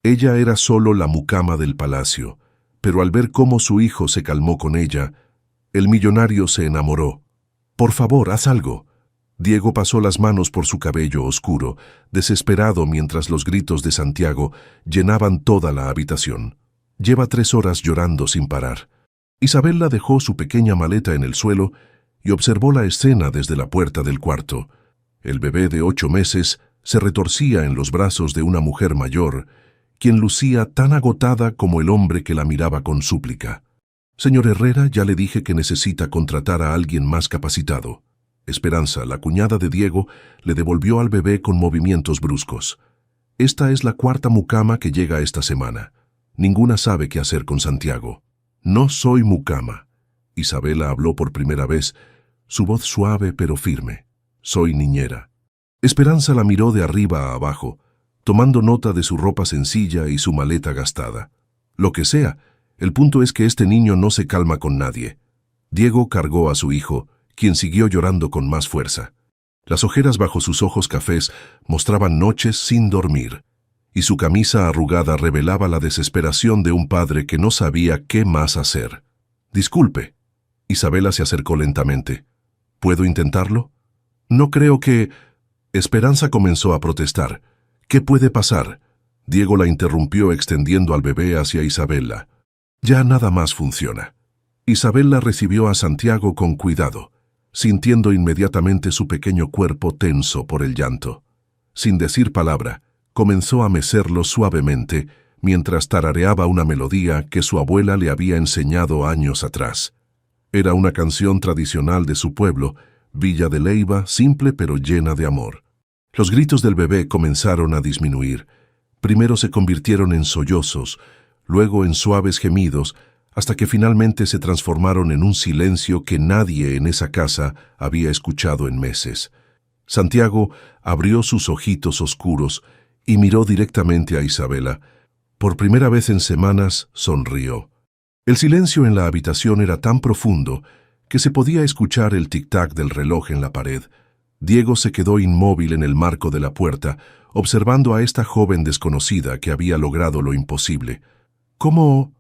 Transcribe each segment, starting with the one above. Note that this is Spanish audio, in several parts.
Ella era solo la mucama del palacio, pero al ver cómo su hijo se calmó con ella, el millonario se enamoró. «Por favor, haz algo». Diego pasó las manos por su cabello oscuro, desesperado mientras los gritos de Santiago llenaban toda la habitación. «Lleva 3 horas llorando sin parar». Isabela dejó su pequeña maleta en el suelo y observó la escena desde la puerta del cuarto. El bebé de 8 meses se retorcía en los brazos de una mujer mayor, quien lucía tan agotada como el hombre que la miraba con súplica. «Señor Herrera, ya le dije que necesita contratar a alguien más capacitado». Esperanza, la cuñada de Diego, le devolvió al bebé con movimientos bruscos. «Esta es la 4ª mucama que llega esta semana. Ninguna sabe qué hacer con Santiago». «No soy mucama». Isabela habló por primera vez, su voz suave pero firme. «Soy niñera». Esperanza la miró de arriba a abajo, tomando nota de su ropa sencilla y su maleta gastada. «Lo que sea, el punto es que este niño no se calma con nadie». Diego cargó a su hijo, quien siguió llorando con más fuerza. Las ojeras bajo sus ojos cafés mostraban noches sin dormir, y su camisa arrugada revelaba la desesperación de un padre que no sabía qué más hacer. «Disculpe». Isabela se acercó lentamente. «¿Puedo intentarlo?» «No creo que...» Esperanza comenzó a protestar. «¿Qué puede pasar?» Diego la interrumpió extendiendo al bebé hacia Isabela. «Ya nada más funciona». Isabela recibió a Santiago con cuidado, sintiendo inmediatamente su pequeño cuerpo tenso por el llanto. Sin decir palabra, comenzó a mecerlo suavemente mientras tarareaba una melodía que su abuela le había enseñado años atrás. Era una canción tradicional de su pueblo, Villa de Leyva, simple pero llena de amor. Los gritos del bebé comenzaron a disminuir. Primero se convirtieron en sollozos, luego en suaves gemidos, hasta que finalmente se transformaron en un silencio que nadie en esa casa había escuchado en meses. Santiago abrió sus ojitos oscuros y miró directamente a Isabela. Por primera vez en semanas sonrió. El silencio en la habitación era tan profundo que se podía escuchar el tic-tac del reloj en la pared. Diego se quedó inmóvil en el marco de la puerta, observando a esta joven desconocida que había logrado lo imposible. «¿Cómo?»,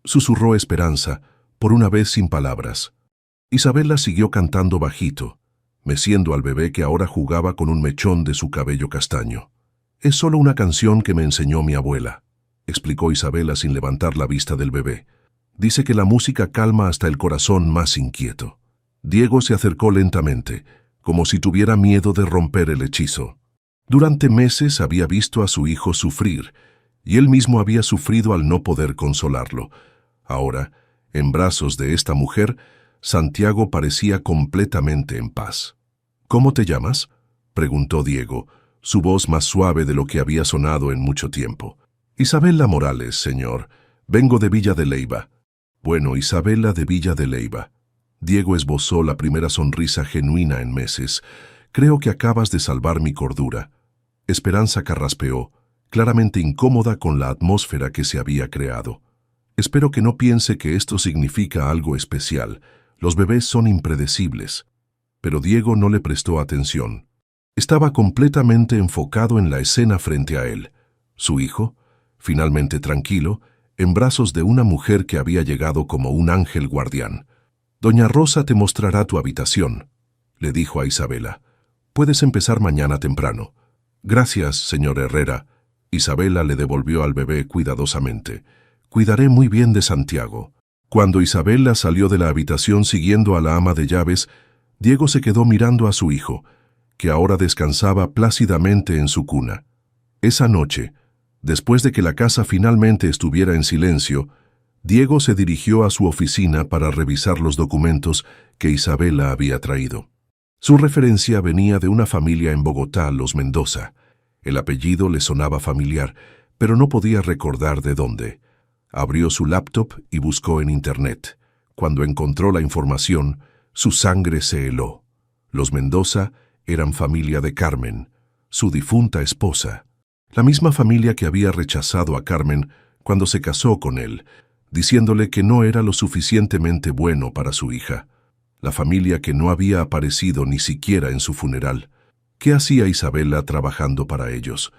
susurró Esperanza, por una vez sin palabras. Isabela siguió cantando bajito, meciendo al bebé que ahora jugaba con un mechón de su cabello castaño. «Es solo una canción que me enseñó mi abuela», explicó Isabela sin levantar la vista del bebé. «Dice que la música calma hasta el corazón más inquieto». Diego se acercó lentamente, como si tuviera miedo de romper el hechizo. Durante meses había visto a su hijo sufrir, y él mismo había sufrido al no poder consolarlo. Ahora, en brazos de esta mujer, Santiago parecía completamente en paz. «¿Cómo te llamas?», preguntó Diego, su voz más suave de lo que había sonado en mucho tiempo. «Isabela Morales, señor. Vengo de Villa de Leyva». «Bueno, Isabela de Villa de Leyva». Diego esbozó la primera sonrisa genuina en meses. «Creo que acabas de salvar mi cordura». Esperanza carraspeó, claramente incómoda con la atmósfera que se había creado. «Espero que no piense que esto significa algo especial. Los bebés son impredecibles». Pero Diego no le prestó atención. Estaba completamente enfocado en la escena frente a él. Su hijo, finalmente tranquilo, en brazos de una mujer que había llegado como un ángel guardián. «Doña Rosa te mostrará tu habitación», le dijo a Isabela. «Puedes empezar mañana temprano». «Gracias, señor Herrera». Isabela le devolvió al bebé cuidadosamente. «Cuidaré muy bien de Santiago». Cuando Isabela salió de la habitación siguiendo a la ama de llaves, Diego se quedó mirando a su hijo, que ahora descansaba plácidamente en su cuna. Esa noche, después de que la casa finalmente estuviera en silencio, Diego se dirigió a su oficina para revisar los documentos que Isabela había traído. Su referencia venía de una familia en Bogotá, los Mendoza. El apellido le sonaba familiar, pero no podía recordar de dónde. Abrió su laptop y buscó en Internet. Cuando encontró la información, su sangre se heló. Los Mendoza eran familia de Carmen, su difunta esposa. La misma familia que había rechazado a Carmen cuando se casó con él, diciéndole que no era lo suficientemente bueno para su hija. La familia que no había aparecido ni siquiera en su funeral. ¿Qué hacía Isabela trabajando para ellos?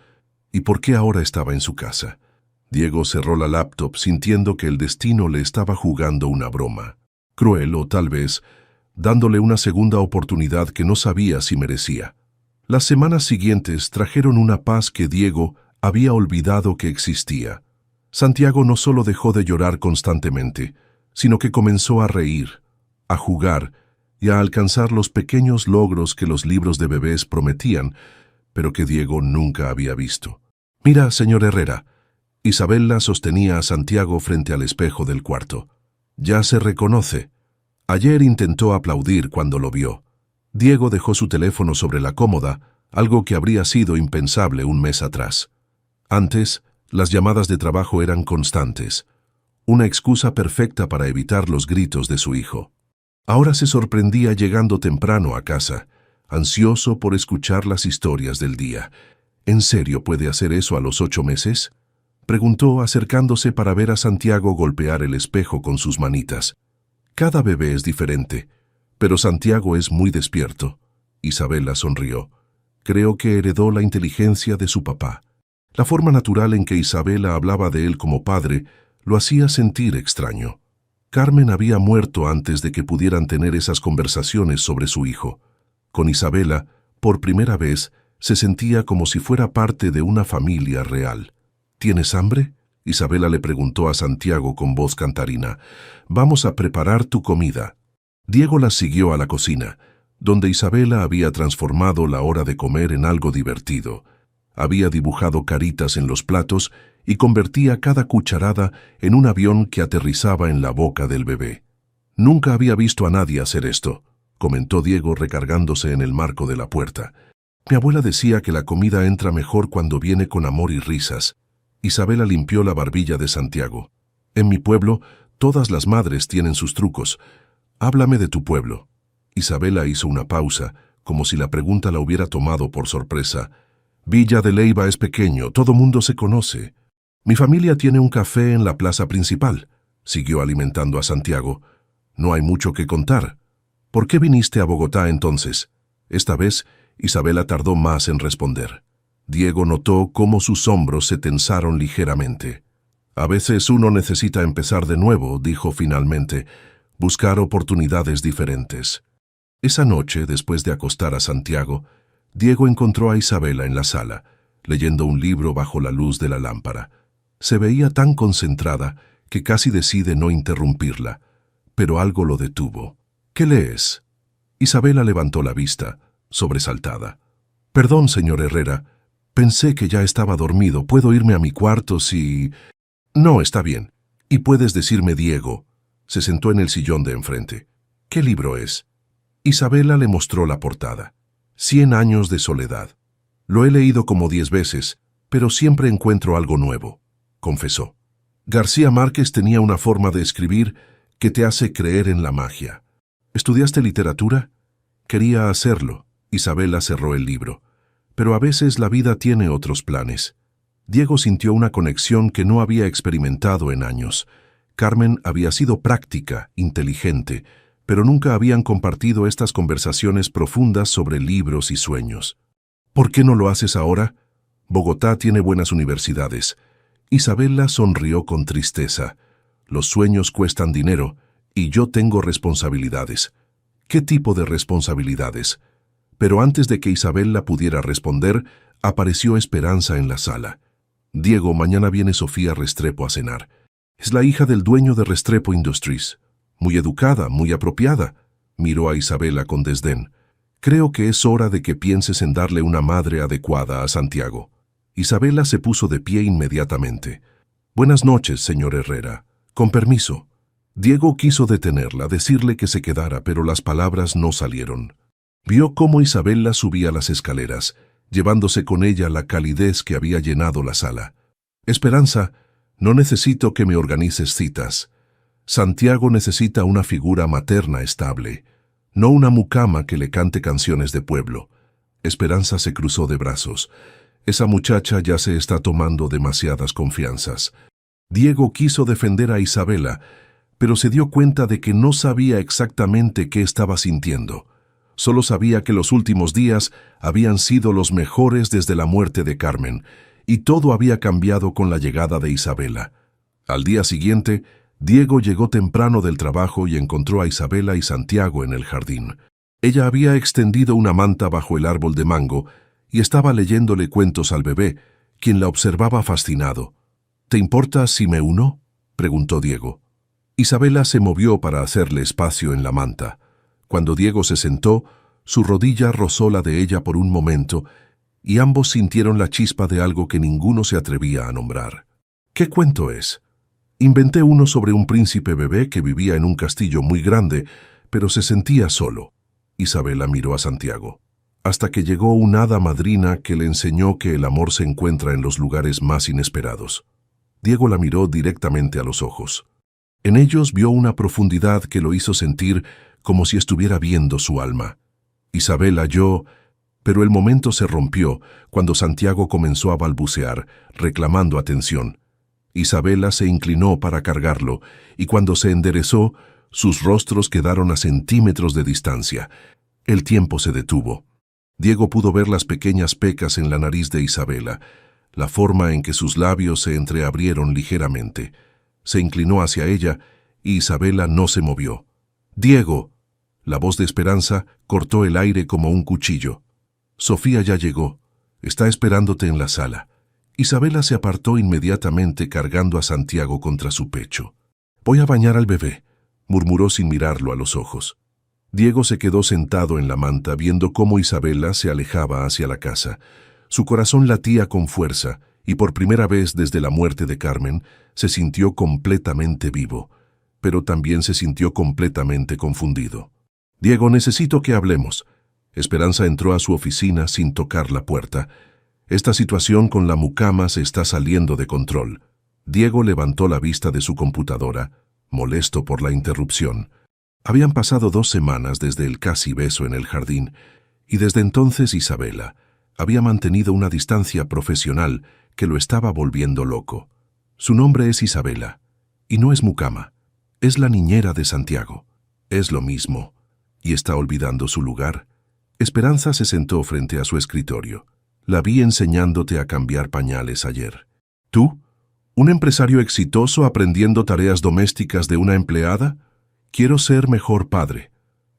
¿Y por qué ahora estaba en su casa? Diego cerró la laptop sintiendo que el destino le estaba jugando una broma. Cruel o tal vez, dándole una segunda oportunidad que no sabía si merecía. Las semanas siguientes trajeron una paz que Diego había olvidado que existía. Santiago no solo dejó de llorar constantemente, sino que comenzó a reír, a jugar y a alcanzar los pequeños logros que los libros de bebés prometían, pero que Diego nunca había visto. «Mira, señor Herrera». Isabela sostenía a Santiago frente al espejo del cuarto. «Ya se reconoce». Ayer intentó aplaudir cuando lo vio. Diego dejó su teléfono sobre la cómoda, algo que habría sido impensable un mes atrás. Antes, las llamadas de trabajo eran constantes, una excusa perfecta para evitar los gritos de su hijo. Ahora se sorprendía llegando temprano a casa, ansioso por escuchar las historias del día. ¿En serio puede hacer eso a los 8 meses? Preguntó acercándose para ver a Santiago golpear el espejo con sus manitas. Cada bebé es diferente, pero Santiago es muy despierto. Isabela sonrió. Creo que heredó la inteligencia de su papá. La forma natural en que Isabela hablaba de él como padre lo hacía sentir extraño. Carmen había muerto antes de que pudieran tener esas conversaciones sobre su hijo. Con Isabela, por primera vez, se sentía como si fuera parte de una familia real. ¿Tienes hambre?, Isabela le preguntó a Santiago con voz cantarina. «Vamos a preparar tu comida». Diego la siguió a la cocina, donde Isabela había transformado la hora de comer en algo divertido. Había dibujado caritas en los platos y convertía cada cucharada en un avión que aterrizaba en la boca del bebé. «Nunca había visto a nadie hacer esto», comentó Diego recargándose en el marco de la puerta. «Mi abuela decía que la comida entra mejor cuando viene con amor y risas». Isabela limpió la barbilla de Santiago. «En mi pueblo, todas las madres tienen sus trucos. Háblame de tu pueblo». Isabela hizo una pausa, como si la pregunta la hubiera tomado por sorpresa. «Villa de Leyva es pequeño, todo mundo se conoce. Mi familia tiene un café en la plaza principal», siguió alimentando a Santiago. «No hay mucho que contar. ¿Por qué viniste a Bogotá entonces?». Esta vez, Isabela tardó más en responder. Diego notó cómo sus hombros se tensaron ligeramente. «A veces uno necesita empezar de nuevo», dijo finalmente, «buscar oportunidades diferentes». Esa noche, después de acostar a Santiago, Diego encontró a Isabela en la sala, leyendo un libro bajo la luz de la lámpara. Se veía tan concentrada que casi decide no interrumpirla, pero algo lo detuvo. «¿Qué lees?». Isabela levantó la vista, sobresaltada. «Perdón, señor Herrera. Pensé que ya estaba dormido. ¿Puedo irme a mi cuarto si...». «No, está bien. Y puedes decirme Diego». Se sentó en el sillón de enfrente. «¿Qué libro es?». Isabela le mostró la portada. «100 años de soledad». «Lo he leído como 10 veces, pero siempre encuentro algo nuevo», confesó. «García Márquez tenía una forma de escribir que te hace creer en la magia». «¿Estudiaste literatura?». «Quería hacerlo». Isabela cerró el libro. «Pero a veces la vida tiene otros planes». Diego sintió una conexión que no había experimentado en años. Carmen había sido práctica, inteligente, pero nunca habían compartido estas conversaciones profundas sobre libros y sueños. «¿Por qué no lo haces ahora?». «Bogotá tiene buenas universidades». Isabela sonrió con tristeza. «Los sueños cuestan dinero y yo tengo responsabilidades». «¿Qué tipo de responsabilidades?». Pero antes de que Isabela pudiera responder, apareció Esperanza en la sala. «Diego, mañana viene Sofía Restrepo a cenar. Es la hija del dueño de Restrepo Industries. Muy educada, muy apropiada». Miró a Isabela con desdén. «Creo que es hora de que pienses en darle una madre adecuada a Santiago». Isabela se puso de pie inmediatamente. «Buenas noches, señor Herrera. Con permiso». Diego quiso detenerla, decirle que se quedara, pero las palabras no salieron. Vio cómo Isabela subía las escaleras, llevándose con ella la calidez que había llenado la sala. «Esperanza, no necesito que me organices citas. Santiago necesita una figura materna estable, no una mucama que le cante canciones de pueblo». Esperanza se cruzó de brazos. «Esa muchacha ya se está tomando demasiadas confianzas». Diego quiso defender a Isabela, pero se dio cuenta de que no sabía exactamente qué estaba sintiendo. Solo sabía que los últimos días habían sido los mejores desde la muerte de Carmen Y todo había cambiado con la llegada de Isabela. Al día siguiente, Diego llegó temprano del trabajo y encontró a Isabela y Santiago en el jardín. Ella había extendido una manta bajo el árbol de mango y estaba leyéndole cuentos al bebé, quien la observaba fascinado. «¿Te importa si me uno?», preguntó Diego. Isabela se movió para hacerle espacio en la manta. Cuando Diego se sentó, su rodilla rozó la de ella por un momento y ambos sintieron la chispa de algo que ninguno se atrevía a nombrar. «¿Qué cuento es?». «Inventé uno sobre un príncipe bebé que vivía en un castillo muy grande, pero se sentía solo». Isabela miró a Santiago. «Hasta que llegó una hada madrina que le enseñó que el amor se encuentra en los lugares más inesperados». Diego la miró directamente a los ojos. En ellos vio una profundidad que lo hizo sentir como si estuviera viendo su alma. Isabela pero el momento se rompió cuando Santiago comenzó a balbucear, reclamando atención. Isabela se inclinó para cargarlo, y cuando se enderezó, sus rostros quedaron a centímetros de distancia. El tiempo se detuvo. Diego pudo ver las pequeñas pecas en la nariz de Isabela, la forma en que sus labios se entreabrieron ligeramente. Se inclinó hacia ella, y Isabela no se movió. «Diego». La voz de Esperanza cortó el aire como un cuchillo. «Sofía ya llegó. Está esperándote en la sala». Isabela se apartó inmediatamente cargando a Santiago contra su pecho. «Voy a bañar al bebé», murmuró sin mirarlo a los ojos. Diego se quedó sentado en la manta viendo cómo Isabela se alejaba hacia la casa. Su corazón latía con fuerza y por primera vez desde la muerte de Carmen se sintió completamente vivo, pero también se sintió completamente confundido. «Diego, necesito que hablemos». Esperanza entró a su oficina sin tocar la puerta. «Esta situación con la mucama se está saliendo de control». Diego levantó la vista de su computadora, molesto por la interrupción. Habían pasado 2 semanas desde el casi beso en el jardín, y desde entonces Isabela había mantenido una distancia profesional que lo estaba volviendo loco. Su nombre es Isabela, y no es mucama, es la niñera de Santiago. Es lo mismo, y está olvidando su lugar. Esperanza se sentó frente a su escritorio. «La vi enseñándote a cambiar pañales ayer». «¿Tú? ¿Un empresario exitoso aprendiendo tareas domésticas de una empleada? Quiero ser mejor padre.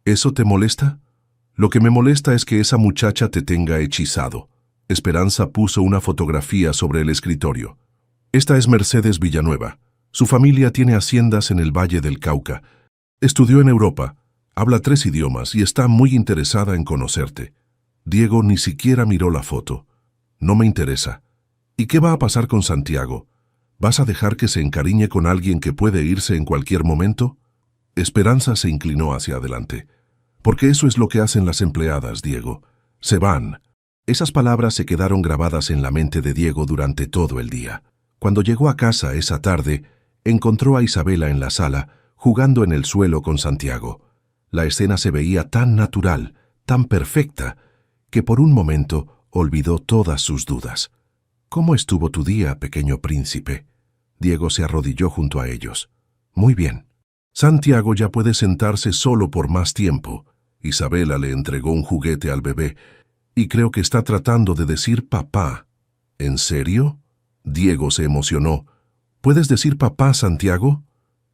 ¿Eso te molesta?» «Lo que me molesta es que esa muchacha te tenga hechizado». Esperanza puso una fotografía sobre el escritorio. «Esta es Mercedes Villanueva. Su familia tiene haciendas en el Valle del Cauca. Estudió en Europa, habla 3 idiomas y está muy interesada en conocerte». Diego ni siquiera miró la foto. «No me interesa». «¿Y qué va a pasar con Santiago? ¿Vas a dejar que se encariñe con alguien que puede irse en cualquier momento?» Esperanza se inclinó hacia adelante. «Porque eso es lo que hacen las empleadas, Diego. Se van». Esas palabras se quedaron grabadas en la mente de Diego durante todo el día. Cuando llegó a casa esa tarde, encontró a Isabela en la sala, jugando en el suelo con Santiago. La escena se veía tan natural, tan perfecta, que por un momento olvidó todas sus dudas. «¿Cómo estuvo tu día, pequeño príncipe?». Diego se arrodilló junto a ellos. «Muy bien». «Santiago ya puede sentarse solo por más tiempo». Isabela le entregó un juguete al bebé, y creo que está tratando de decir papá. «¿En serio?». Diego se emocionó. «¿Puedes decir papá, Santiago?».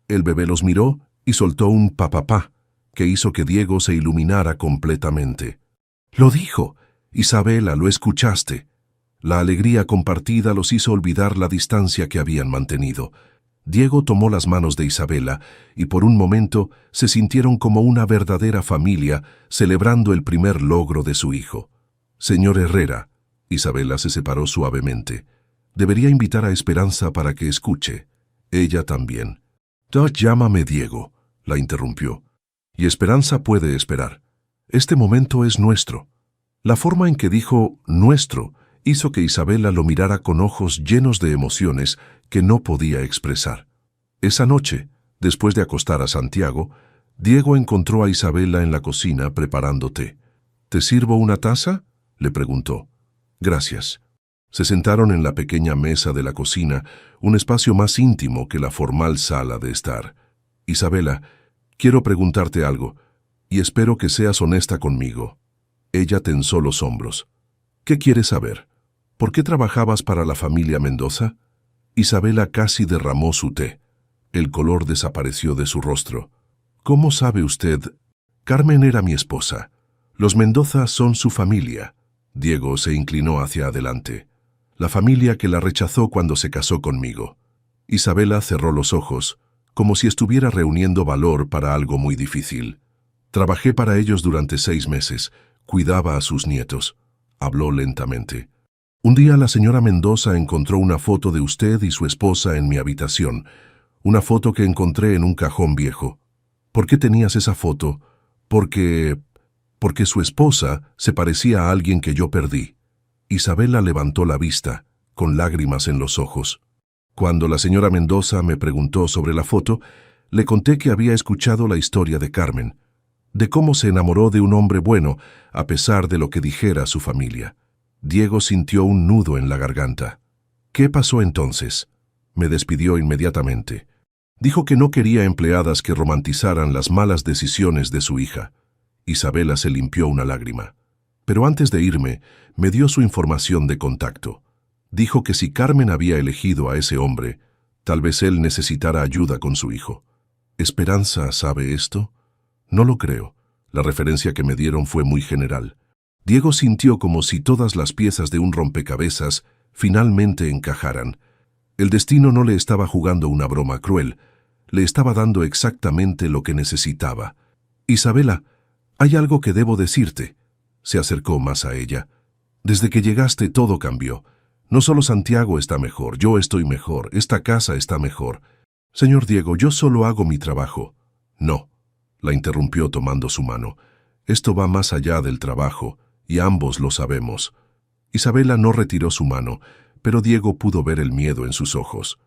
El bebé los miró y soltó un papapá, que hizo que Diego se iluminara completamente. «Lo dijo. Isabela, lo escuchaste». La alegría compartida los hizo olvidar la distancia que habían mantenido. Diego tomó las manos de Isabela y por un momento se sintieron como una verdadera familia celebrando el primer logro de su hijo. «Señor Herrera», Isabela se separó suavemente, «debería invitar a Esperanza para que escuche». Ella también. «Llámame Diego», la interrumpió. «Y Esperanza puede esperar. Este momento es nuestro». La forma en que dijo «nuestro» hizo que Isabela lo mirara con ojos llenos de emociones que no podía expresar. Esa noche, después de acostar a Santiago, Diego encontró a Isabela en la cocina preparando té. «¿Te sirvo una taza?», le preguntó. «Gracias». Se sentaron en la pequeña mesa de la cocina, un espacio más íntimo que la formal sala de estar. «Isabela, quiero preguntarte algo, y espero que seas honesta conmigo». Ella tensó los hombros. «¿Qué quieres saber?». ¿Por qué trabajabas para la familia Mendoza? Isabela casi derramó su té. El color desapareció de su rostro. ¿Cómo sabe usted? Carmen era mi esposa. Los Mendoza son su familia. Diego se inclinó hacia adelante. La familia que la rechazó cuando se casó conmigo. Isabela cerró los ojos, como si estuviera reuniendo valor para algo muy difícil. Trabajé para ellos durante 6 meses. Cuidaba a sus nietos. Habló lentamente. Un día la señora Mendoza encontró una foto de usted y su esposa en mi habitación. Una foto que encontré en un cajón viejo. ¿Por qué tenías esa foto? Porque su esposa se parecía a alguien que yo perdí. Isabela levantó la vista, con lágrimas en los ojos. Cuando la señora Mendoza me preguntó sobre la foto, le conté que había escuchado la historia de Carmen, de cómo se enamoró de un hombre bueno, a pesar de lo que dijera su familia. Diego sintió un nudo en la garganta. ¿Qué pasó entonces? Me despidió inmediatamente. Dijo que no quería empleadas que romantizaran las malas decisiones de su hija. Isabela se limpió una lágrima. Pero antes de irme, me dio su información de contacto. Dijo que si Carmen había elegido a ese hombre, tal vez él necesitara ayuda con su hijo. ¿Esperanza sabe esto? No lo creo. La referencia que me dieron fue muy general. Diego sintió como si todas las piezas de un rompecabezas finalmente encajaran. El destino no le estaba jugando una broma cruel, le estaba dando exactamente lo que necesitaba. Isabela, hay algo que debo decirte. Se acercó más a ella. Desde que llegaste todo cambió. No solo Santiago está mejor, yo estoy mejor, esta casa está mejor. Señor Diego, yo solo hago mi trabajo. No, la interrumpió tomando su mano. Esto va más allá del trabajo, y ambos lo sabemos. Isabela no retiró su mano, pero Diego pudo ver el miedo en sus ojos.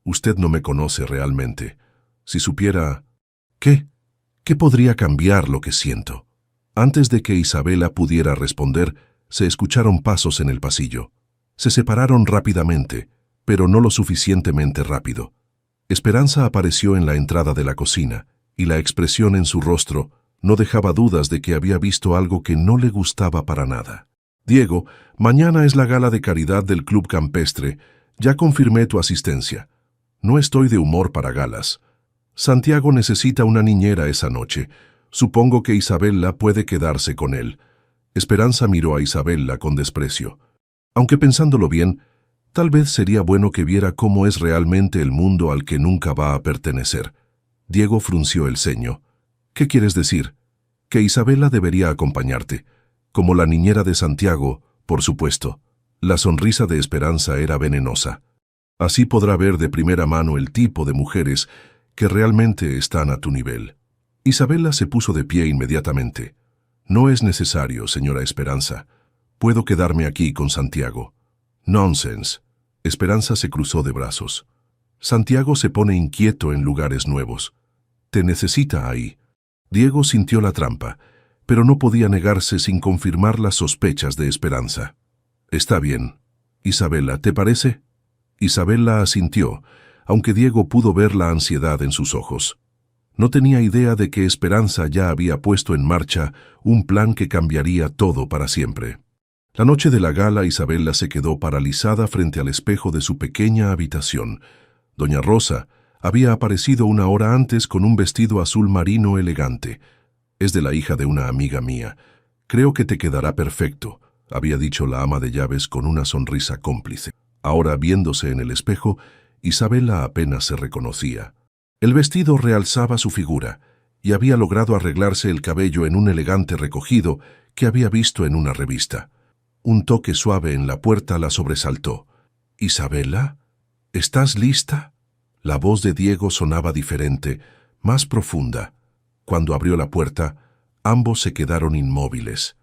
Usted no me conoce realmente. Si supiera... ¿Qué? ¿Qué podría cambiar lo que siento? Antes de que Isabela pudiera responder, se escucharon pasos en el pasillo. Se separaron rápidamente, pero no lo suficientemente rápido. Esperanza apareció en la entrada de la cocina, y la expresión en su rostro no dejaba dudas de que había visto algo que no le gustaba para nada. Diego, mañana es la gala de caridad del Club Campestre. Ya confirmé tu asistencia. No estoy de humor para galas. Santiago necesita una niñera esa noche. Supongo que Isabela puede quedarse con él. Esperanza miró a Isabela con desprecio. Aunque pensándolo bien, tal vez sería bueno que viera cómo es realmente el mundo al que nunca va a pertenecer. Diego frunció el ceño. ¿Qué quieres decir? Que Isabela debería acompañarte. Como la niñera de Santiago, por supuesto. La sonrisa de Esperanza era venenosa. Así podrá ver de primera mano el tipo de mujeres que realmente están a tu nivel. Isabela se puso de pie inmediatamente. No es necesario, señora Esperanza. Puedo quedarme aquí con Santiago. Nonsense. Esperanza se cruzó de brazos. Santiago se pone inquieto en lugares nuevos. Te necesita ahí. Diego sintió la trampa, pero no podía negarse sin confirmar las sospechas de Esperanza. Está bien. Isabela, ¿te parece? Isabela asintió, aunque Diego pudo ver la ansiedad en sus ojos. No tenía idea de que Esperanza ya había puesto en marcha un plan que cambiaría todo para siempre. La noche de la gala, Isabela se quedó paralizada frente al espejo de su pequeña habitación. Doña Rosa había aparecido una hora antes con un vestido azul marino elegante. Es de la hija de una amiga mía. Creo que te quedará perfecto, había dicho la ama de llaves con una sonrisa cómplice. Ahora, viéndose en el espejo, Isabela apenas se reconocía. El vestido realzaba su figura, y había logrado arreglarse el cabello en un elegante recogido que había visto en una revista. Un toque suave en la puerta la sobresaltó. «¿Isabela? ¿Estás lista?» La voz de Diego sonaba diferente, más profunda. Cuando abrió la puerta, ambos se quedaron inmóviles.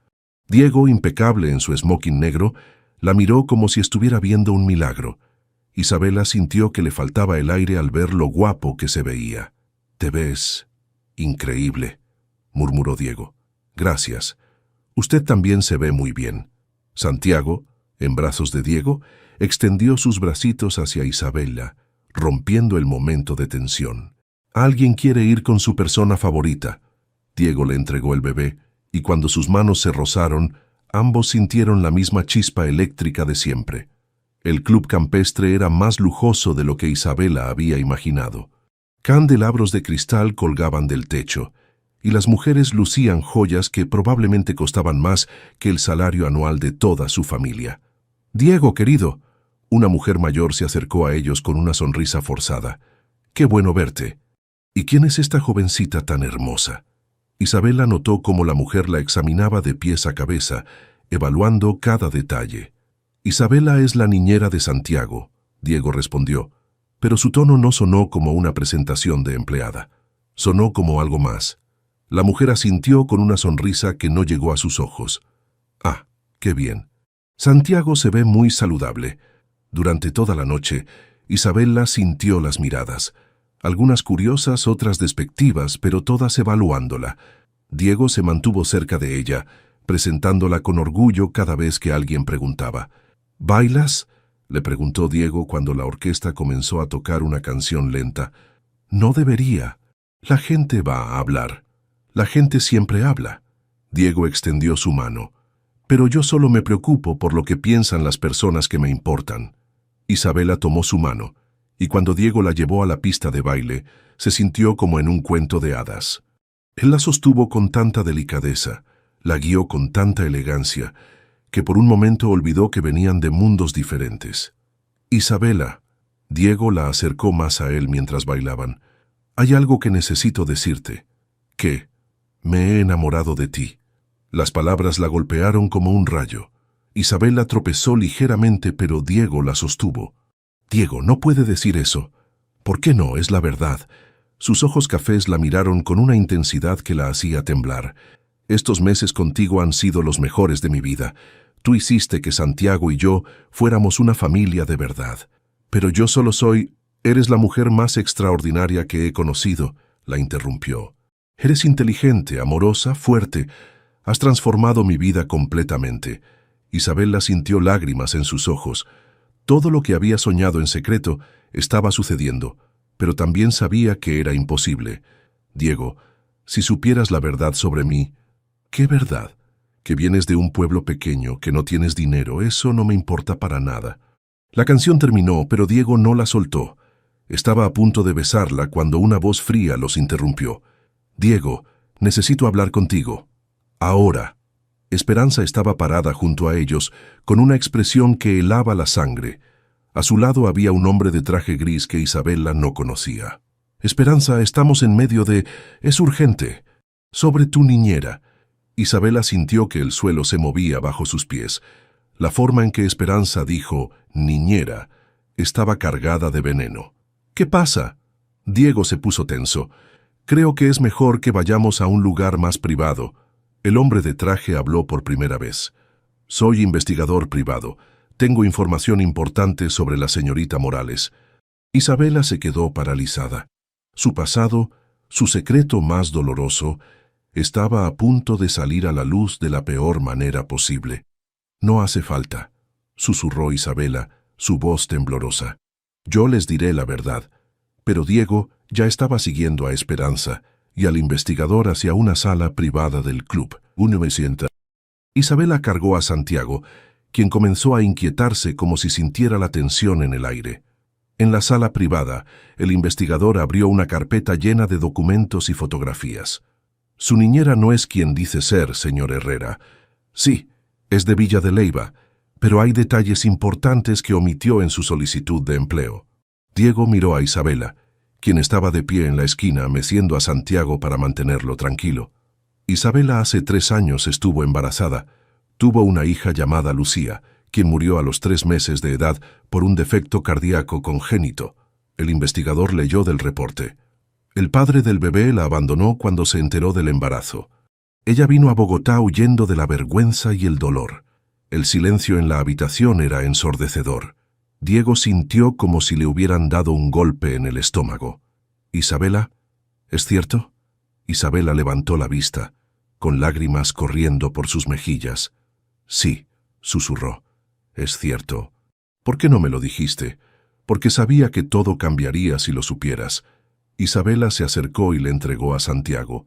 Diego, impecable en su smoking negro, la miró como si estuviera viendo un milagro. Isabela sintió que le faltaba el aire al ver lo guapo que se veía. «Te ves increíble», murmuró Diego. «Gracias. Usted también se ve muy bien». Santiago, en brazos de Diego, extendió sus bracitos hacia Isabela, rompiendo el momento de tensión. «Alguien quiere ir con su persona favorita». Diego le entregó el bebé, y cuando sus manos se rozaron, Ambos sintieron la misma chispa eléctrica de siempre. El club campestre era más lujoso de lo que Isabela había imaginado. Candelabros de cristal colgaban del techo, y las mujeres lucían joyas que probablemente costaban más que el salario anual de toda su familia. «Diego, querido», una mujer mayor se acercó a ellos con una sonrisa forzada. «Qué bueno verte. ¿Y quién es esta jovencita tan hermosa?». Isabela notó cómo la mujer la examinaba de pies a cabeza, evaluando cada detalle. «Isabela es la niñera de Santiago», Diego respondió, pero su tono no sonó como una presentación de empleada. Sonó como algo más. La mujer asintió con una sonrisa que no llegó a sus ojos. «Ah, qué bien. Santiago se ve muy saludable». Durante toda la noche, Isabela sintió las miradas, algunas curiosas, otras despectivas, pero todas evaluándola. Diego se mantuvo cerca de ella, presentándola con orgullo cada vez que alguien preguntaba. «¿Bailas?», le preguntó Diego cuando la orquesta comenzó a tocar una canción lenta. «No debería. La gente va a hablar. La gente siempre habla». Diego extendió su mano. «Pero yo solo me preocupo por lo que piensan las personas que me importan». Isabela tomó su mano, y cuando Diego la llevó a la pista de baile, se sintió como en un cuento de hadas. Él la sostuvo con tanta delicadeza, la guió con tanta elegancia, que por un momento olvidó que venían de mundos diferentes. «Isabela», Diego la acercó más a él mientras bailaban, «hay algo que necesito decirte. ¿Qué? Me he enamorado de ti». Las palabras la golpearon como un rayo. Isabela tropezó ligeramente, pero Diego la sostuvo. «Diego, no puede decir eso». «¿Por qué no? Es la verdad». Sus ojos cafés la miraron con una intensidad que la hacía temblar. «Estos meses contigo han sido los mejores de mi vida. Tú hiciste que Santiago y yo fuéramos una familia de verdad. Pero yo solo soy... Eres la mujer más extraordinaria que he conocido», la interrumpió. «Eres inteligente, amorosa, fuerte. Has transformado mi vida completamente». Isabela sintió lágrimas en sus ojos. Todo lo que había soñado en secreto estaba sucediendo, pero también sabía que era imposible. «Diego, si supieras la verdad sobre mí». «¿Qué verdad?». «Que vienes de un pueblo pequeño, que no tienes dinero, eso no me importa para nada». La canción terminó, pero Diego no la soltó. Estaba a punto de besarla cuando una voz fría los interrumpió. «Diego, necesito hablar contigo. Ahora». Esperanza estaba parada junto a ellos, con una expresión que helaba la sangre. A su lado había un hombre de traje gris que Isabela no conocía. «Esperanza, estamos en medio de... Es urgente. Sobre tu niñera». Isabela sintió que el suelo se movía bajo sus pies. La forma en que Esperanza dijo «niñera» estaba cargada de veneno. «¿Qué pasa?». Diego se puso tenso. «Creo que es mejor que vayamos a un lugar más privado». El hombre de traje habló por primera vez. «Soy investigador privado. Tengo información importante sobre la señorita Morales». Isabela se quedó paralizada. Su pasado, su secreto más doloroso, estaba a punto de salir a la luz de la peor manera posible. «No hace falta», susurró Isabela, su voz temblorosa. «Yo les diré la verdad». Pero Diego ya estaba siguiendo a Esperanza y al investigador hacia una sala privada del club. Isabela cargó a Santiago, quien comenzó a inquietarse como si sintiera la tensión en el aire. En la sala privada, el investigador abrió una carpeta llena de documentos y fotografías. «Su niñera no es quien dice ser, señor Herrera. Sí, es de Villa de Leyva, pero hay detalles importantes que omitió en su solicitud de empleo». Diego miró a Isabela, quien estaba de pie en la esquina meciendo a Santiago para mantenerlo tranquilo. Isabela hace 3 años estuvo embarazada. Tuvo una hija llamada Lucía, quien murió a los 3 meses de edad por un defecto cardíaco congénito. El investigador leyó del reporte. El padre del bebé la abandonó cuando se enteró del embarazo. Ella vino a Bogotá huyendo de la vergüenza y el dolor. El silencio en la habitación era ensordecedor. Diego sintió como si le hubieran dado un golpe en el estómago. «Isabela, ¿es cierto?». Isabela levantó la vista, con lágrimas corriendo por sus mejillas. «Sí», susurró, «es cierto». «¿Por qué no me lo dijiste?». «Porque sabía que todo cambiaría si lo supieras». Isabela se acercó y le entregó a Santiago.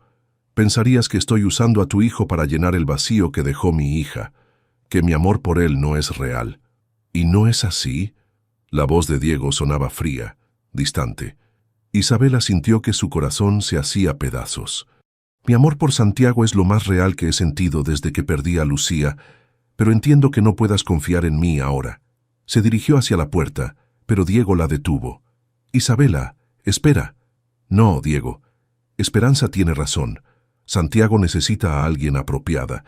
«Pensarías que estoy usando a tu hijo para llenar el vacío que dejó mi hija». que mi amor por él no es real. ¿Y no es así? La voz de Diego sonaba fría, distante. Isabela sintió que su corazón se hacía pedazos. Mi amor por Santiago es lo más real que he sentido desde que perdí a Lucía, pero entiendo que no puedas confiar en mí ahora. Se dirigió hacia la puerta, pero Diego la detuvo. Isabela, espera. No, Diego. Esperanza tiene razón. Santiago necesita a alguien apropiada,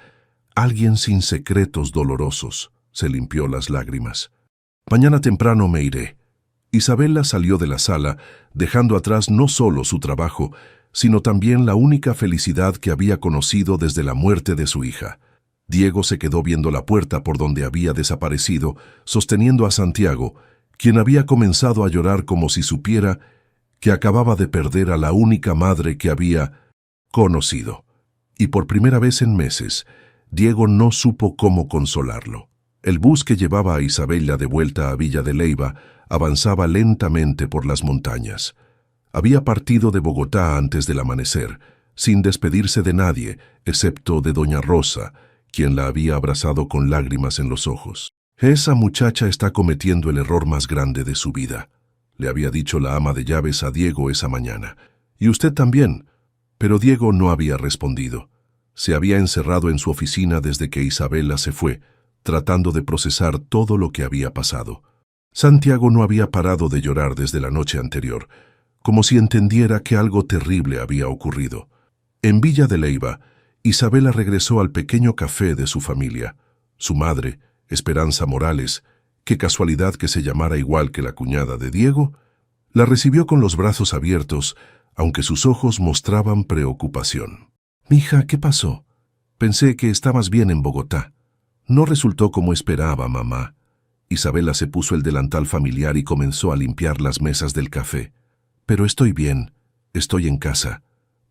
alguien sin secretos dolorosos. Se limpió las lágrimas. Mañana temprano me iré. Isabela salió de la sala, dejando atrás no solo su trabajo, sino también la única felicidad que había conocido desde la muerte de su hija. Diego se quedó viendo la puerta por donde había desaparecido, sosteniendo a Santiago, quien había comenzado a llorar como si supiera que acababa de perder a la única madre que había conocido. Y por primera vez en meses, Diego no supo cómo consolarlo. El bus que llevaba a Isabela de vuelta a Villa de Leyva avanzaba lentamente por las montañas. Había partido de Bogotá antes del amanecer, sin despedirse de nadie, excepto de doña Rosa, quien la había abrazado con lágrimas en los ojos. «Esa muchacha está cometiendo el error más grande de su vida», le había dicho la ama de llaves a Diego esa mañana. «Y usted también». Pero Diego no había respondido. Se había encerrado en su oficina desde que Isabela se fue, tratando de procesar todo lo que había pasado. Santiago no había parado de llorar desde la noche anterior, como si entendiera que algo terrible había ocurrido. En Villa de Leyva, Isabela regresó al pequeño café de su familia. Su madre, Esperanza Morales, qué casualidad que se llamara igual que la cuñada de Diego, la recibió con los brazos abiertos, aunque sus ojos mostraban preocupación. «Mija, ¿qué pasó? Pensé que estabas bien en Bogotá». «No resultó como esperaba, mamá». Isabela se puso el delantal familiar y comenzó a limpiar las mesas del café. «Pero estoy bien, estoy en casa».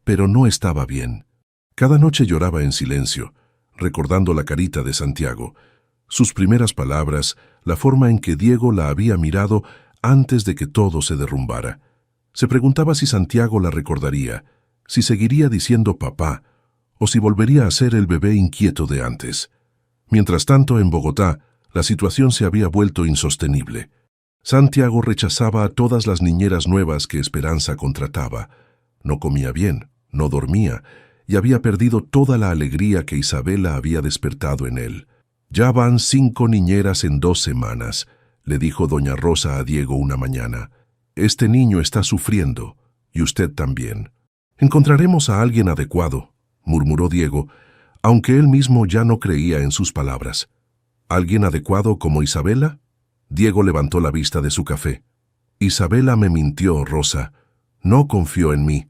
Pero no estaba bien. Cada noche lloraba en silencio, recordando la carita de Santiago, sus primeras palabras, la forma en que Diego la había mirado antes de que todo se derrumbara. Se preguntaba si Santiago la recordaría, si seguiría diciendo papá, o si volvería a ser el bebé inquieto de antes. Mientras tanto, en Bogotá, la situación se había vuelto insostenible. Santiago rechazaba a todas las niñeras nuevas que Esperanza contrataba. No comía bien, no dormía, y había perdido toda la alegría que Isabela había despertado en él. «Ya van 5 niñeras en 2 semanas», le dijo doña Rosa a Diego una mañana. «Este niño está sufriendo, y usted también». «Encontraremos a alguien adecuado», murmuró Diego, aunque él mismo ya no creía en sus palabras. «¿Alguien adecuado como Isabela?» Diego levantó la vista de su café. «Isabela me mintió, Rosa. No confió en mí.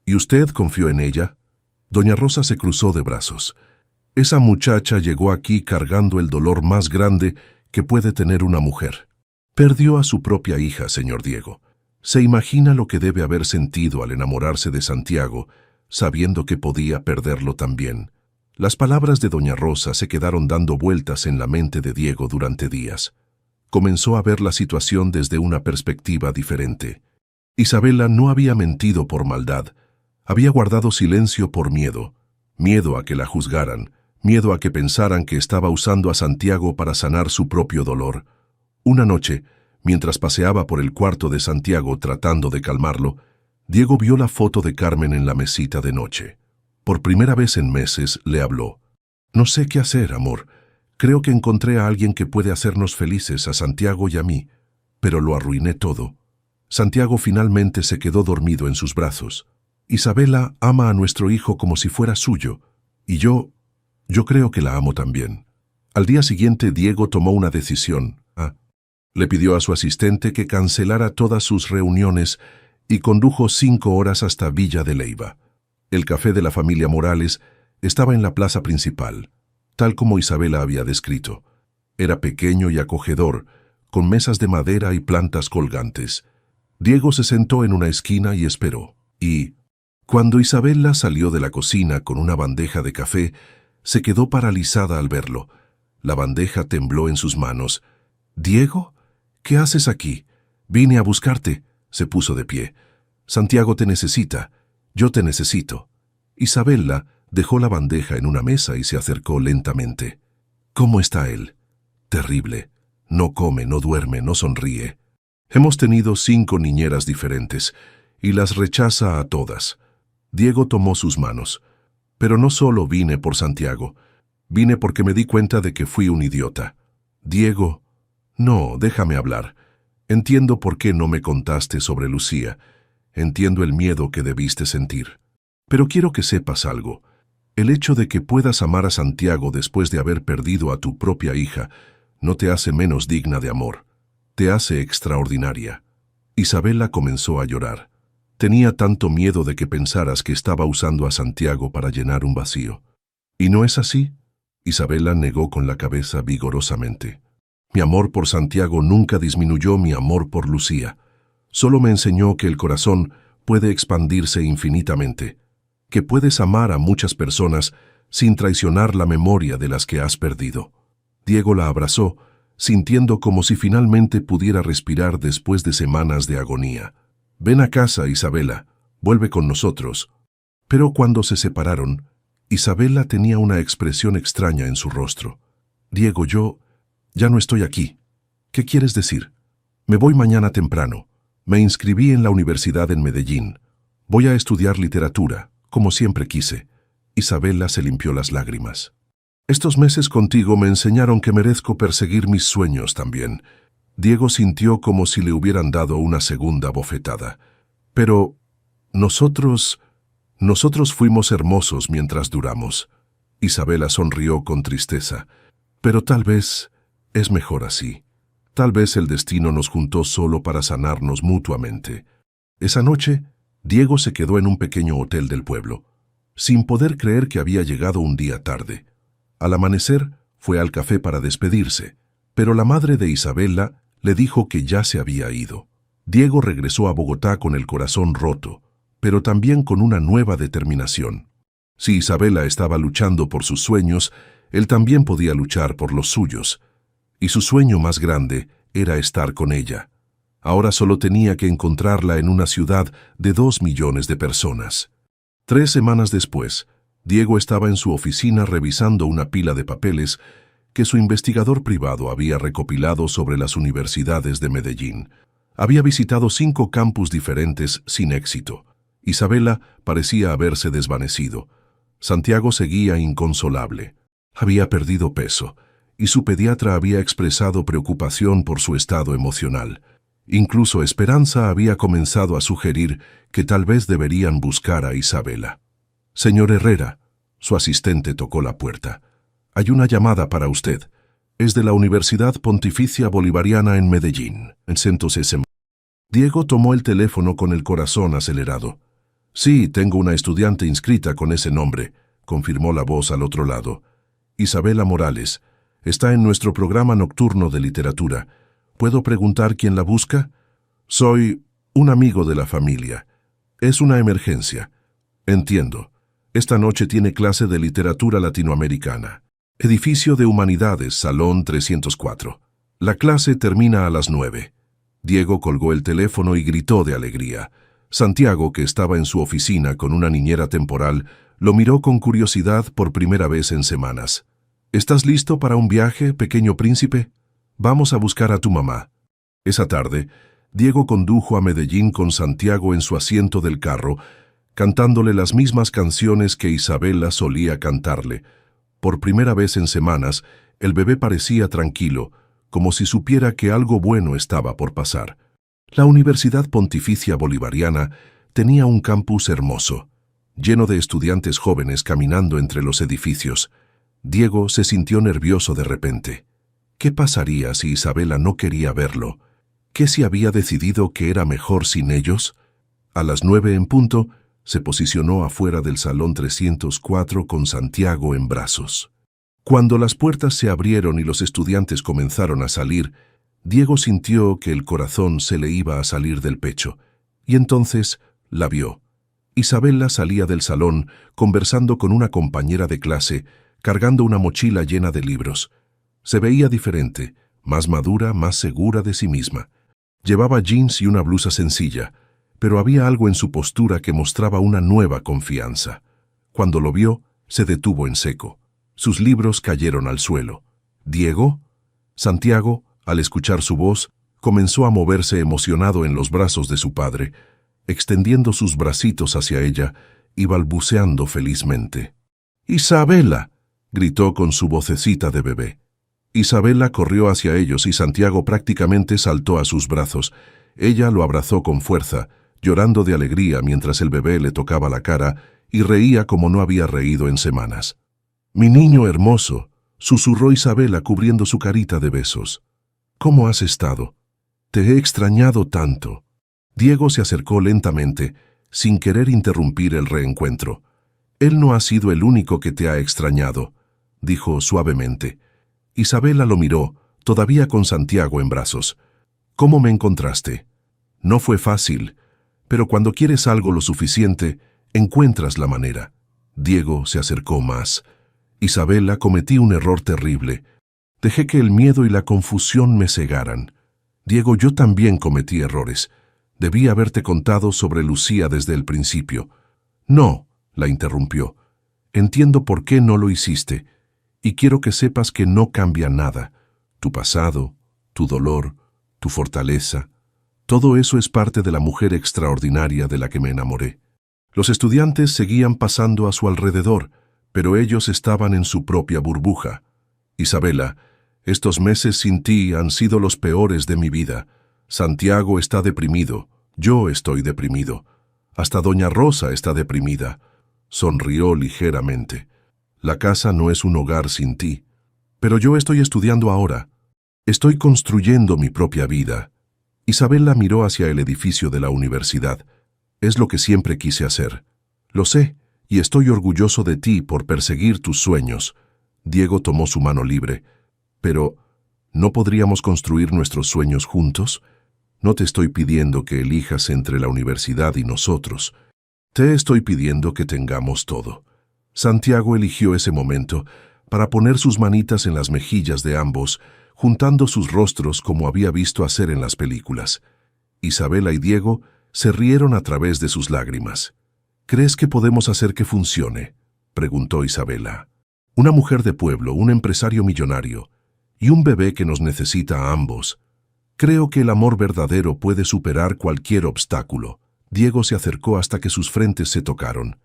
¿Y usted confió en ella?» Doña Rosa se cruzó de brazos. «Esa muchacha llegó aquí cargando el dolor más grande que puede tener una mujer. Perdió a su propia hija, señor Diego. ¿Se imagina lo que debe haber sentido al enamorarse de Santiago, sabiendo que podía perderlo también?» Las palabras de doña Rosa se quedaron dando vueltas en la mente de Diego durante días. Comenzó a ver la situación desde una perspectiva diferente. Isabela no había mentido por maldad. Había guardado silencio por miedo. Miedo a que la juzgaran, miedo a que pensaran que estaba usando a Santiago para sanar su propio dolor. Una noche, mientras paseaba por el cuarto de Santiago tratando de calmarlo, Diego vio la foto de Carmen en la mesita de noche. Por primera vez en meses le habló. «No sé qué hacer, amor. Creo que encontré a alguien que puede hacernos felices a Santiago y a mí, pero lo arruiné todo». Santiago finalmente se quedó dormido en sus brazos. «Isabela ama a nuestro hijo como si fuera suyo, y yo creo que la amo también». Al día siguiente, Diego tomó una decisión. Le pidió a su asistente que cancelara todas sus reuniones y condujo 5 horas hasta Villa de Leyva. El café de la familia Morales estaba en la plaza principal, tal como Isabela había descrito. Era pequeño y acogedor, con mesas de madera y plantas colgantes. Diego se sentó en una esquina y esperó. Y, cuando Isabela salió de la cocina con una bandeja de café, se quedó paralizada al verlo. La bandeja tembló en sus manos. «¿Diego? ¿Qué haces aquí? Vine a buscarte», se puso de pie. «Santiago te necesita. Yo te necesito». Isabela dejó la bandeja en una mesa y se acercó lentamente. ¿Cómo está él? Terrible. No come, no duerme, no sonríe. Hemos tenido 5 niñeras diferentes y las rechaza a todas. Diego tomó sus manos. Pero no solo vine por Santiago. Vine porque me di cuenta de que fui un idiota. Diego, no, déjame hablar. Entiendo por qué no me contaste sobre Lucía. Entiendo el miedo que debiste sentir. Pero quiero que sepas algo. El hecho de que puedas amar a Santiago después de haber perdido a tu propia hija no te hace menos digna de amor. Te hace extraordinaria. Isabela comenzó a llorar. Tenía tanto miedo de que pensaras que estaba usando a Santiago para llenar un vacío. ¿Y no es así? Isabela negó con la cabeza vigorosamente. Mi amor por Santiago nunca disminuyó mi amor por Lucía. Solo me enseñó que el corazón puede expandirse infinitamente, que puedes amar a muchas personas sin traicionar la memoria de las que has perdido. Diego la abrazó, sintiendo como si finalmente pudiera respirar después de semanas de agonía. Ven a casa, Isabela, vuelve con nosotros. Pero cuando se separaron, Isabela tenía una expresión extraña en su rostro. Diego, yo ya no estoy aquí. ¿Qué quieres decir? Me voy mañana temprano. Me inscribí en la universidad en Medellín. Voy a estudiar literatura, como siempre quise. Isabela se limpió las lágrimas. Estos meses contigo me enseñaron que merezco perseguir mis sueños también. Diego sintió como si le hubieran dado una segunda bofetada. Pero nosotros fuimos hermosos mientras duramos. Isabela sonrió con tristeza. Pero tal vez es mejor así. Tal vez el destino nos juntó solo para sanarnos mutuamente. Esa noche, Diego se quedó en un pequeño hotel del pueblo, sin poder creer que había llegado un día tarde. Al amanecer, fue al café para despedirse, pero la madre de Isabela le dijo que ya se había ido. Diego regresó a Bogotá con el corazón roto, pero también con una nueva determinación. Si Isabela estaba luchando por sus sueños, él también podía luchar por los suyos. Y su sueño más grande era estar con ella. Ahora solo tenía que encontrarla en una ciudad de 2 millones de personas. 3 semanas después, Diego estaba en su oficina revisando una pila de papeles que su investigador privado había recopilado sobre las universidades de Medellín. Había visitado 5 campus diferentes sin éxito. Isabela parecía haberse desvanecido. Santiago seguía inconsolable. Había perdido peso, y su pediatra había expresado preocupación por su estado emocional. Incluso Esperanza había comenzado a sugerir que tal vez deberían buscar a Isabela. Señor Herrera, su asistente tocó la puerta. Hay una llamada para usted. Es de la Universidad Pontificia Bolivariana en Medellín. Entonces, Diego tomó el teléfono con el corazón acelerado. Sí, tengo una estudiante inscrita con ese nombre, confirmó la voz al otro lado. Isabela Morales. Está en nuestro programa nocturno de literatura. ¿Puedo preguntar quién la busca? Soy un amigo de la familia. Es una emergencia. Entiendo. Esta noche tiene clase de literatura latinoamericana. Edificio de Humanidades, Salón 304. La clase termina a las 9. Diego colgó el teléfono y gritó de alegría. Santiago, que estaba en su oficina con una niñera temporal, lo miró con curiosidad por primera vez en semanas. ¿Estás listo para un viaje, pequeño príncipe? Vamos a buscar a tu mamá. Esa tarde, Diego condujo a Medellín con Santiago en su asiento del carro, cantándole las mismas canciones que Isabela solía cantarle. Por primera vez en semanas, el bebé parecía tranquilo, como si supiera que algo bueno estaba por pasar. La Universidad Pontificia Bolivariana tenía un campus hermoso, lleno de estudiantes jóvenes caminando entre los edificios. Diego se sintió nervioso de repente. ¿Qué pasaría si Isabela no quería verlo? ¿Qué si había decidido que era mejor sin ellos? A las 9 en punto, se posicionó afuera del Salón 304 con Santiago en brazos. Cuando las puertas se abrieron y los estudiantes comenzaron a salir, Diego sintió que el corazón se le iba a salir del pecho, y entonces la vio. Isabela salía del salón conversando con una compañera de clase, cargando una mochila llena de libros. Se veía diferente, más madura, más segura de sí misma. Llevaba jeans y una blusa sencilla, pero había algo en su postura que mostraba una nueva confianza. Cuando lo vio, se detuvo en seco. Sus libros cayeron al suelo. ¿Diego? Santiago, al escuchar su voz, comenzó a moverse emocionado en los brazos de su padre, extendiendo sus bracitos hacia ella y balbuceando felizmente. ¡Isabela!, gritó con su vocecita de bebé. Isabela corrió hacia ellos y Santiago prácticamente saltó a sus brazos. Ella lo abrazó con fuerza, llorando de alegría mientras el bebé le tocaba la cara y reía como no había reído en semanas. «Mi niño hermoso», susurró Isabela cubriendo su carita de besos. «¿Cómo has estado? Te he extrañado tanto». Diego se acercó lentamente, sin querer interrumpir el reencuentro. «Él no ha sido el único que te ha extrañado», dijo suavemente. Isabela lo miró, todavía con Santiago en brazos. «¿Cómo me encontraste?» «No fue fácil, pero cuando quieres algo lo suficiente, encuentras la manera». Diego se acercó más. «Isabela, cometí un error terrible. Dejé que el miedo y la confusión me cegaran. Diego, yo también cometí errores. Debí haberte contado sobre Lucía desde el principio». «No», la interrumpió. «Entiendo por qué no lo hiciste, y quiero que sepas que no cambia nada. Tu pasado, tu dolor, tu fortaleza, todo eso es parte de la mujer extraordinaria de la que me enamoré». Los estudiantes seguían pasando a su alrededor, pero ellos estaban en su propia burbuja. «Isabela, estos meses sin ti han sido los peores de mi vida. Santiago está deprimido, yo estoy deprimido. Hasta doña Rosa está deprimida». Sonrió ligeramente. «La casa no es un hogar sin ti. Pero yo estoy estudiando ahora. Estoy construyendo mi propia vida». Isabela miró hacia el edificio de la universidad. «Es lo que siempre quise hacer. Lo sé, y estoy orgulloso de ti por perseguir tus sueños». Diego tomó su mano libre. «Pero, ¿no podríamos construir nuestros sueños juntos? No te estoy pidiendo que elijas entre la universidad y nosotros. Te estoy pidiendo que tengamos todo». Santiago eligió ese momento para poner sus manitas en las mejillas de ambos, juntando sus rostros como había visto hacer en las películas. Isabela y Diego se rieron a través de sus lágrimas. «¿Crees que podemos hacer que funcione?», preguntó Isabela. «Una mujer de pueblo, un empresario millonario y un bebé que nos necesita a ambos. Creo que el amor verdadero puede superar cualquier obstáculo». Diego se acercó hasta que sus frentes se tocaron.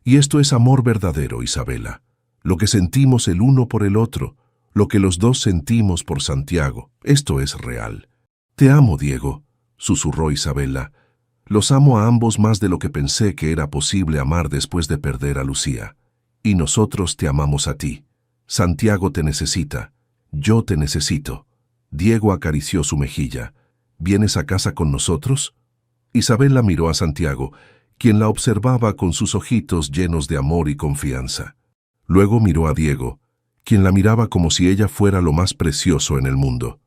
«Y esto es amor verdadero, Isabela. Lo que sentimos el uno por el otro, lo que los dos sentimos por Santiago. Esto es real». «Te amo, Diego», susurró Isabela. «Los amo a ambos más de lo que pensé que era posible amar después de perder a Lucía. Y nosotros te amamos a ti. Santiago te necesita. Yo te necesito». Diego acarició su mejilla. «¿Vienes a casa con nosotros?». Isabela miró a Santiago, quien la observaba con sus ojitos llenos de amor y confianza. Luego miró a Diego, quien la miraba como si ella fuera lo más precioso en el mundo.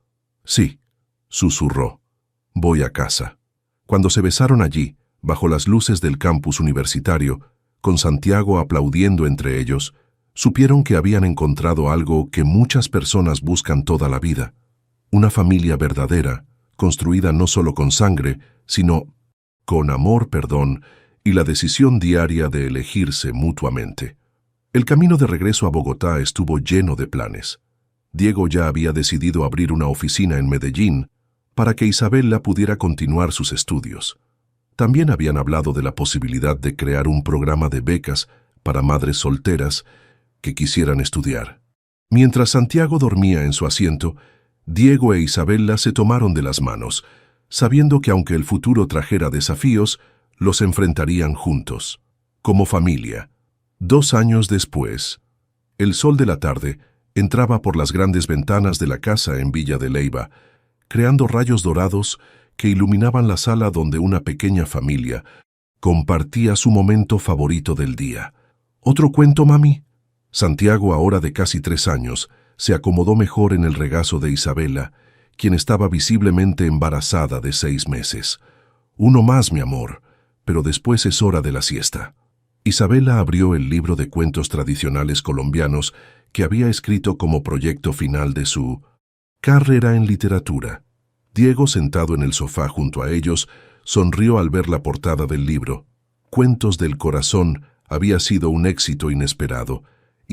«Sí», susurró. «Voy a casa». Cuando se besaron allí, bajo las luces del campus universitario, con Santiago aplaudiendo entre ellos, supieron que habían encontrado algo que muchas personas buscan toda la vida: una familia verdadera, construida no solo con sangre, sino con amor, perdón, y la decisión diaria de elegirse mutuamente. El camino de regreso a Bogotá estuvo lleno de planes. Diego ya había decidido abrir una oficina en Medellín para que Isabela pudiera continuar sus estudios. También habían hablado de la posibilidad de crear un programa de becas para madres solteras que quisieran estudiar. Mientras Santiago dormía en su asiento, Diego e Isabela se tomaron de las manos, sabiendo que aunque el futuro trajera desafíos, los enfrentarían juntos, como familia. 2 años después, el sol de la tarde entraba por las grandes ventanas de la casa en Villa de Leyva, creando rayos dorados que iluminaban la sala donde una pequeña familia compartía su momento favorito del día. «¿Otro cuento, mami?». Santiago, ahora de casi 3 años, se acomodó mejor en el regazo de Isabela, quien estaba visiblemente embarazada de 6 meses. «Uno más, mi amor, pero después es hora de la siesta». Isabela abrió el libro de cuentos tradicionales colombianos que había escrito como proyecto final de su carrera en literatura. Diego, sentado en el sofá junto a ellos, sonrió al ver la portada del libro. Cuentos del corazón había sido un éxito inesperado,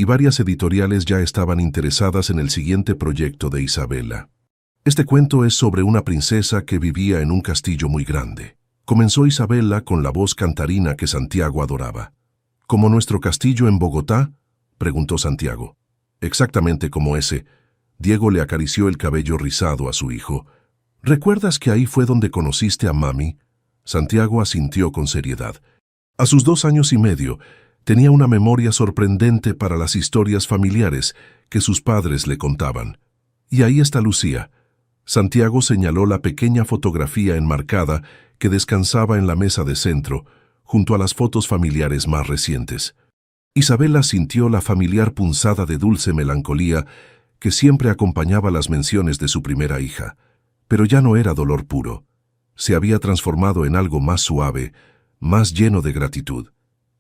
y varias editoriales ya estaban interesadas en el siguiente proyecto de Isabela. Este cuento es sobre una princesa que vivía en un castillo muy grande. Comenzó Isabela con la voz cantarina que Santiago adoraba. ¿Como nuestro castillo en Bogotá?, preguntó Santiago. Exactamente como ese. Diego le acarició el cabello rizado a su hijo. ¿Recuerdas que ahí fue donde conociste a mami? Santiago asintió con seriedad. A sus 2 años y medio, tenía una memoria sorprendente para las historias familiares que sus padres le contaban. Y ahí está Lucía. Santiago señaló la pequeña fotografía enmarcada que descansaba en la mesa de centro, junto a las fotos familiares más recientes. Isabela sintió la familiar punzada de dulce melancolía que siempre acompañaba las menciones de su primera hija, pero ya no era dolor puro. Se había transformado en algo más suave, más lleno de gratitud.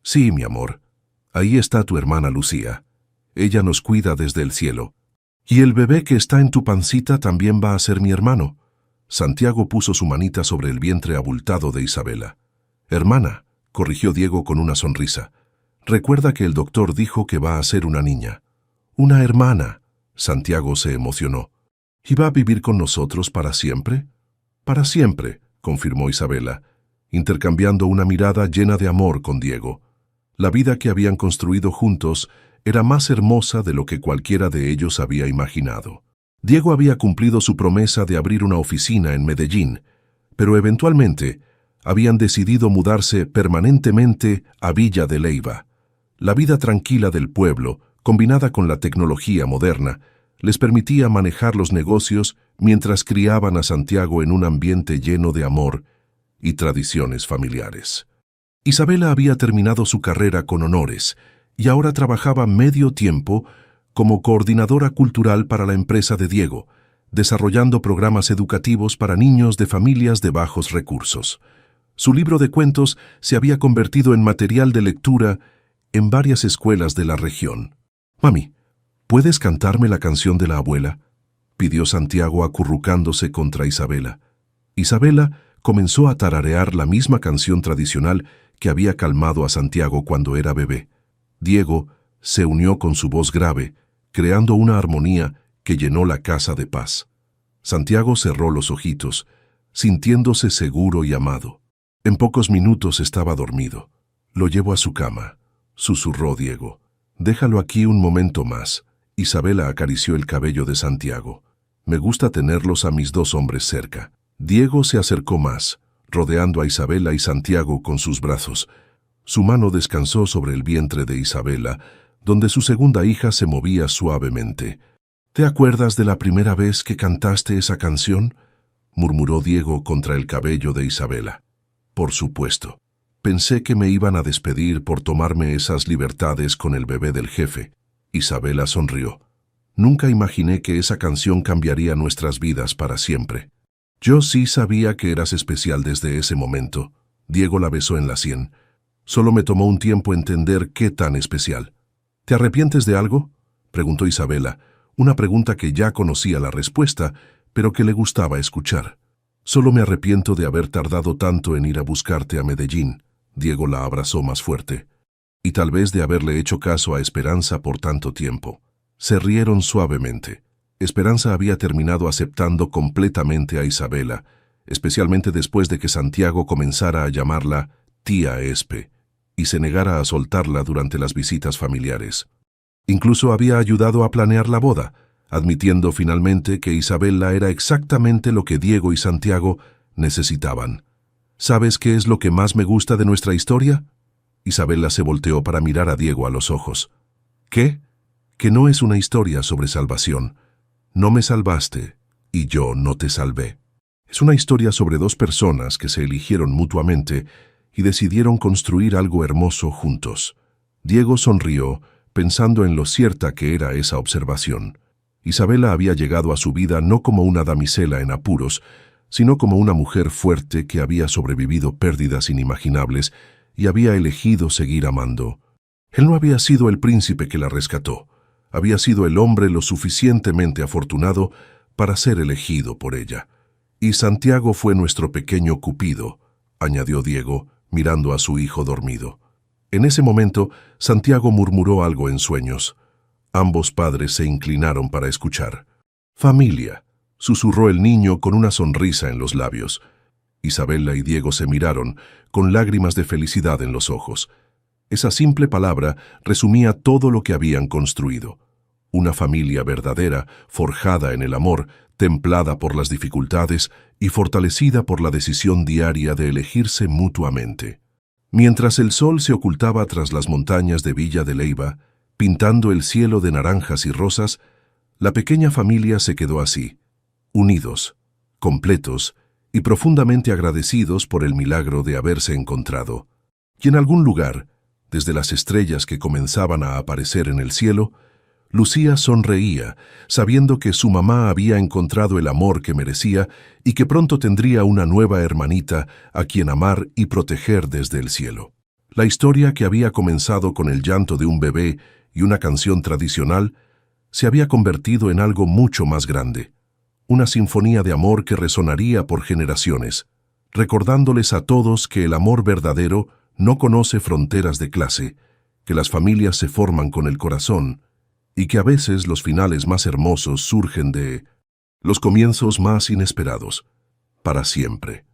Sí, mi amor, ahí está tu hermana Lucía. Ella nos cuida desde el cielo. ¿Y el bebé que está en tu pancita también va a ser mi hermano? Santiago puso su manita sobre el vientre abultado de Isabela. Hermana, corrigió Diego con una sonrisa. Recuerda que el doctor dijo que va a ser una niña. Una hermana. Santiago se emocionó. ¿Y va a vivir con nosotros para siempre? Para siempre, confirmó Isabela, intercambiando una mirada llena de amor con Diego. La vida que habían construido juntos era más hermosa de lo que cualquiera de ellos había imaginado. Diego había cumplido su promesa de abrir una oficina en Medellín, pero eventualmente habían decidido mudarse permanentemente a Villa de Leyva. La vida tranquila del pueblo, combinada con la tecnología moderna, les permitía manejar los negocios mientras criaban a Santiago en un ambiente lleno de amor y tradiciones familiares. Isabela había terminado su carrera con honores y ahora trabajaba medio tiempo como coordinadora cultural para la empresa de Diego, desarrollando programas educativos para niños de familias de bajos recursos. Su libro de cuentos se había convertido en material de lectura en varias escuelas de la región. «Mami, ¿puedes cantarme la canción de la abuela?», pidió Santiago acurrucándose contra Isabela. Isabela comenzó a tararear la misma canción tradicional que había calmado a Santiago cuando era bebé. Diego se unió con su voz grave, creando una armonía que llenó la casa de paz. Santiago cerró los ojitos, sintiéndose seguro y amado. En pocos minutos estaba dormido. «Lo llevo a su cama», susurró Diego. «Déjalo aquí un momento más». Isabela acarició el cabello de Santiago. «Me gusta tenerlos a mis 2 hombres cerca». Diego se acercó más, rodeando a Isabela y Santiago con sus brazos. Su mano descansó sobre el vientre de Isabela, donde su segunda hija se movía suavemente. «¿Te acuerdas de la primera vez que cantaste esa canción?», murmuró Diego contra el cabello de Isabela. «Por supuesto. Pensé que me iban a despedir por tomarme esas libertades con el bebé del jefe». Isabela sonrió. «Nunca imaginé que esa canción cambiaría nuestras vidas para siempre». «Yo sí sabía que eras especial desde ese momento». Diego la besó en la sien. «Solo me tomó un tiempo entender qué tan especial». «¿Te arrepientes de algo?», preguntó Isabela, una pregunta que ya conocía la respuesta, pero que le gustaba escuchar. «Solo me arrepiento de haber tardado tanto en ir a buscarte a Medellín». Diego la abrazó más fuerte. «Y tal vez de haberle hecho caso a Esperanza por tanto tiempo». Se rieron suavemente. Esperanza había terminado aceptando completamente a Isabela, especialmente después de que Santiago comenzara a llamarla tía Espe y se negara a soltarla durante las visitas familiares. Incluso había ayudado a planear la boda, admitiendo finalmente que Isabela era exactamente lo que Diego y Santiago necesitaban. «¿Sabes qué es lo que más me gusta de nuestra historia?». Isabela se volteó para mirar a Diego a los ojos. «¿Qué?». «Que no es una historia sobre salvación. No me salvaste y yo no te salvé. Es una historia sobre 2 personas que se eligieron mutuamente y decidieron construir algo hermoso juntos». Diego sonrió, pensando en lo cierta que era esa observación. Isabela había llegado a su vida no como una damisela en apuros, sino como una mujer fuerte que había sobrevivido pérdidas inimaginables y había elegido seguir amando. Él no había sido el príncipe que la rescató, había sido el hombre lo suficientemente afortunado para ser elegido por ella. «Y Santiago fue nuestro pequeño Cupido», añadió Diego, mirando a su hijo dormido. En ese momento, Santiago murmuró algo en sueños. Ambos padres se inclinaron para escuchar. «Familia», susurró el niño con una sonrisa en los labios. Isabela y Diego se miraron, con lágrimas de felicidad en los ojos. Esa simple palabra resumía todo lo que habían construido. Una familia verdadera, forjada en el amor, templada por las dificultades y fortalecida por la decisión diaria de elegirse mutuamente. Mientras el sol se ocultaba tras las montañas de Villa de Leyva, pintando el cielo de naranjas y rosas, la pequeña familia se quedó así, unidos, completos y profundamente agradecidos por el milagro de haberse encontrado. Y en algún lugar, desde las estrellas que comenzaban a aparecer en el cielo, Lucía sonreía, sabiendo que su mamá había encontrado el amor que merecía y que pronto tendría una nueva hermanita a quien amar y proteger desde el cielo. La historia, que había comenzado con el llanto de un bebé y una canción tradicional, se había convertido en algo mucho más grande, una sinfonía de amor que resonaría por generaciones, recordándoles a todos que el amor verdadero no conoce fronteras de clase, que las familias se forman con el corazón, y que a veces los finales más hermosos surgen de los comienzos más inesperados, para siempre.